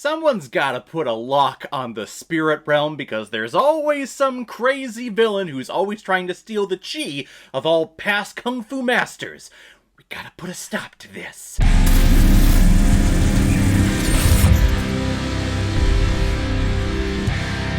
Someone's gotta put a lock on the spirit realm because there's always some crazy villain who's always trying to steal the chi of all past kung fu masters. We gotta put a stop to this.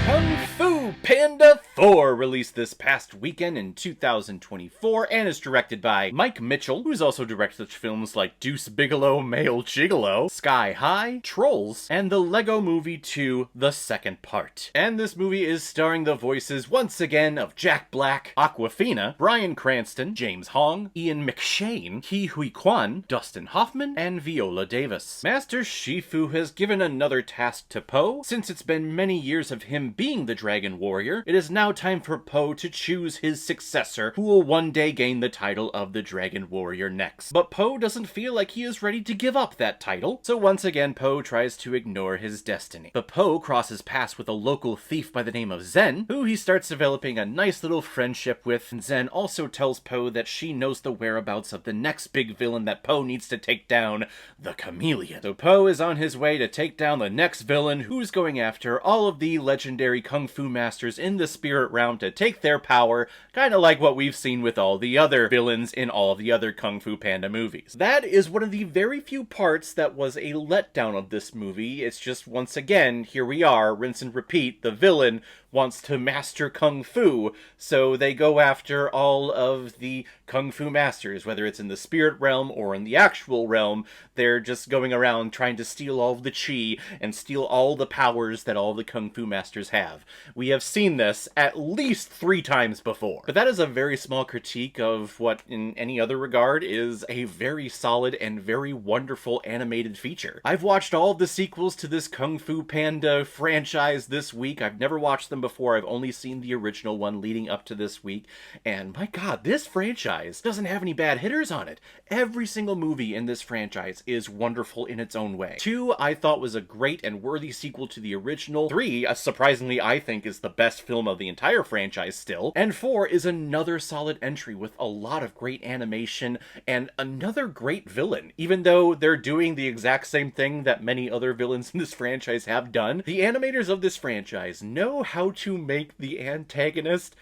Kung Fu Panda 4 released this past weekend in 2024 and is directed by Mike Mitchell, who's also directed such films like Deuce Bigalow, Male Gigolo, Sky High, Trolls, and the Lego Movie 2, The Second Part. And this movie is starring the voices once again of Jack Black, Awkwafina, Bryan Cranston, James Hong, Ian McShane, Ke Huy Quan, Dustin Hoffman, and Viola Davis. Master Shifu has given another task to Po. Since it's been many years of him being the Dragon Warrior, it is now time for Po to choose his successor, who will one day gain the title of the Dragon Warrior next. But Po doesn't feel like he is ready to give up that title, so once again Po tries to ignore his destiny. But Po crosses paths with a local thief by the name of Zen, who he starts developing a nice little friendship with, and Zen also tells Po that she knows the whereabouts of the next big villain that Po needs to take down, the Chameleon. So Po is on his way to take down the next villain, who's going after all of the legendary kung fu masters in the spirit realm to take their power, kind of like what we've seen with all the other villains in all of the other Kung Fu Panda movies. That is one of the very few parts that was a letdown of this movie. It's just, once again, here we are, rinse and repeat, the villain wants to master Kung Fu, so they go after all of the Kung Fu masters, whether it's in the spirit realm or in the actual realm. They're just going around trying to steal all of the chi and steal all the powers that all the Kung Fu masters have. We have seen this at least 3 times before. But that is a very small critique of what, in any other regard, is a very solid and very wonderful animated feature. I've watched all of the sequels to this Kung Fu Panda franchise this week. I've never watched them before. I've only seen the original one leading up to this week, and my god, this franchise doesn't have any bad hitters on it. Every single movie in this franchise is wonderful in its own way. 2, I thought, was a great and worthy sequel to the original. 3, surprisingly, I think is the best film of the entire franchise still. And 4 is another solid entry with a lot of great animation and another great villain. Even though they're doing the exact same thing that many other villains in this franchise have done, the animators of this franchise know how to make the antagonist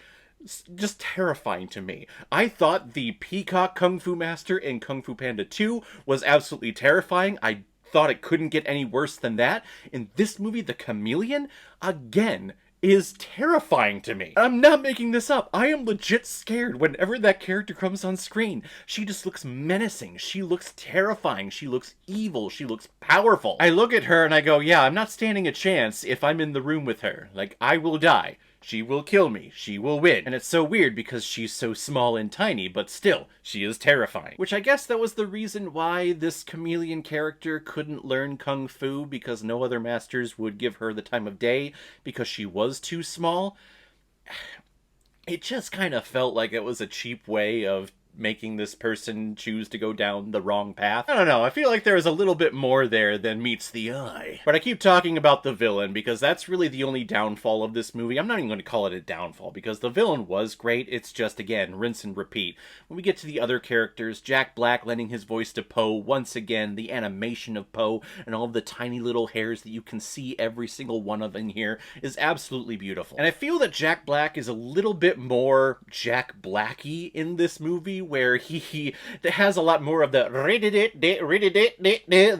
just terrifying to me. I thought the Peacock Kung Fu Master in Kung Fu Panda 2 was absolutely terrifying. I thought it couldn't get any worse than that. In this movie, the Chameleon, again, is terrifying to me. I'm not making this up. I am legit scared whenever that character comes on screen. She just looks menacing. She looks terrifying. She looks evil. She looks powerful. I look at her and I go, yeah, I'm not standing a chance if I'm in the room with her. Like, I will die. She will kill me. She will win. And it's so weird because she's so small and tiny, but still, she is terrifying. Which I guess that was the reason why this Chameleon character couldn't learn Kung Fu, because no other masters would give her the time of day because she was too small. It just kind of felt like it was a cheap way of making this person choose to go down the wrong path. I don't know, I feel like there is a little bit more there than meets the eye. But I keep talking about the villain because that's really the only downfall of this movie. I'm not even going to call it a downfall because the villain was great. It's just, again, rinse and repeat. When we get to the other characters, Jack Black lending his voice to Po, once again, the animation of Po and all of the tiny little hairs that you can see every single one of in here is absolutely beautiful. And I feel that Jack Black is a little bit more Jack Blacky in this movie, where he has a lot more of the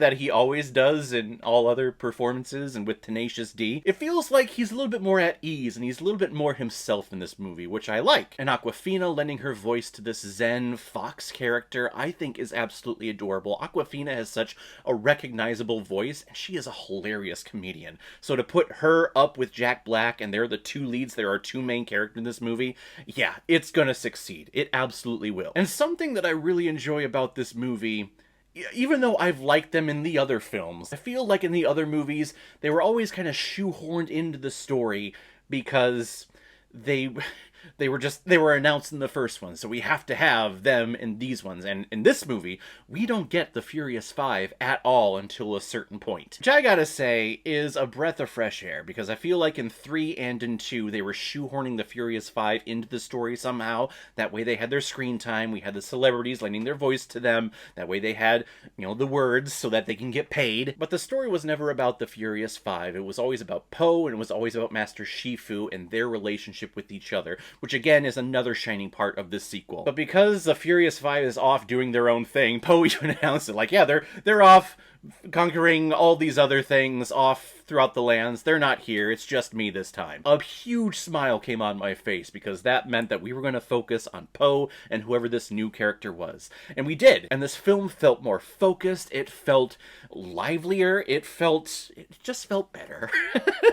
that he always does in all other performances and with Tenacious D. It feels like he's a little bit more at ease and he's a little bit more himself in this movie, which I like. And Awkwafina lending her voice to this Zen fox character I think is absolutely adorable. Awkwafina has such a recognizable voice and she is a hilarious comedian. So to put her up with Jack Black and they're the 2 leads, there are 2 main characters in this movie, yeah, it's gonna succeed. It absolutely will. And something that I really enjoy about this movie, even though I've liked them in the other films, I feel like in the other movies, they were always kind of shoehorned into the story because they They were announced in the first one, so we have to have them in these ones. And in this movie, we don't get the Furious Five at all until a certain point. Which I gotta say is a breath of fresh air, because I feel like in 3 and in 2, they were shoehorning the Furious Five into the story somehow. That way they had their screen time, we had the celebrities lending their voice to them, that way they had, the words so that they can get paid. But the story was never about the Furious Five. It was always about Poe, and it was always about Master Shifu and their relationship with each other, which again is another shining part of this sequel. But because the Furious Five is off doing their own thing, Poe even announced it, like, yeah, they're off conquering all these other things off throughout the lands. They're not here. It's just me this time. A huge smile came on my face, because that meant that we were going to focus on Poe and whoever this new character was. And we did. And this film felt more focused. It felt livelier. It just felt better.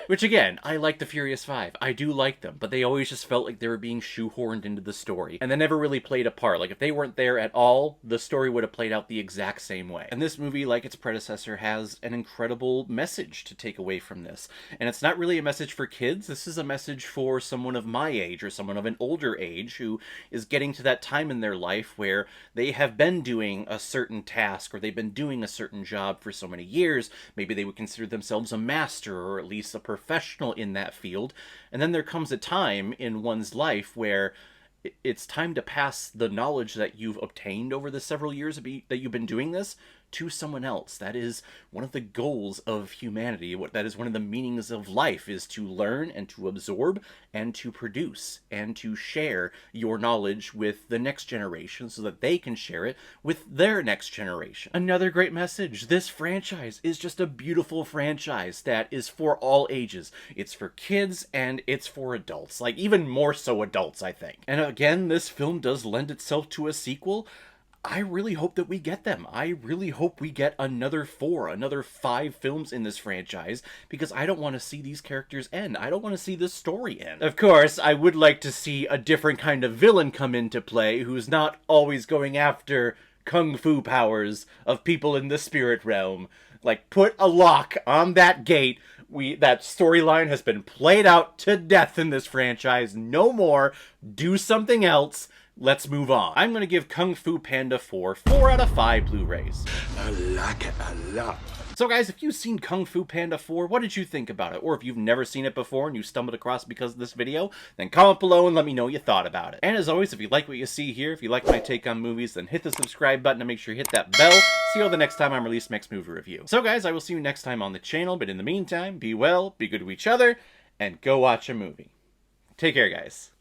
Which again, I like the Furious Five. I do like them, but they always just felt like they were being shoehorned into the story. And they never really played a part. Like, if they weren't there at all, the story would have played out the exact same way. And this movie, like its predecessor, has an incredible message to take away from this. And it's not really a message for kids. This is a message for someone of my age, or someone of an older age, who is getting to that time in their life where they have been doing a certain task, or they've been doing a certain job for so many years. Maybe they would consider themselves a master, or at least a professional in that field. And then there comes a time in one's life where it's time to pass the knowledge that you've obtained over the several years that you've been doing this to someone else. That is one of the goals of humanity. That is one of the meanings of life, is to learn and to absorb and to produce and to share your knowledge with the next generation so that they can share it with their next generation. Another great message. This franchise is just a beautiful franchise that is for all ages. It's for kids and it's for adults. Like, even more so adults, I think. And again, this film does lend itself to a sequel. I really hope that we get them. I really hope we get another 5 films in this franchise, because I don't want to see these characters end. I don't want to see this story end. Of course, I would like to see a different kind of villain come into play, who's not always going after kung fu powers of people in the spirit realm. Like, put a lock on that gate. That storyline has been played out to death in this franchise. No more. Do something else. Let's move on. I'm going to give Kung Fu Panda 4 out of 5 Blu-rays. I like it a lot. So guys, if you've seen Kung Fu Panda 4, what did you think about it? Or if you've never seen it before and you stumbled across it because of this video, then comment below and let me know what you thought about it. And as always, if you like what you see here, if you like my take on movies, then hit the subscribe button and make sure you hit that bell. See you the next time I'm released next movie review. So guys, I will see you next time on the channel, but in the meantime, be well, be good to each other, and go watch a movie. Take care, guys.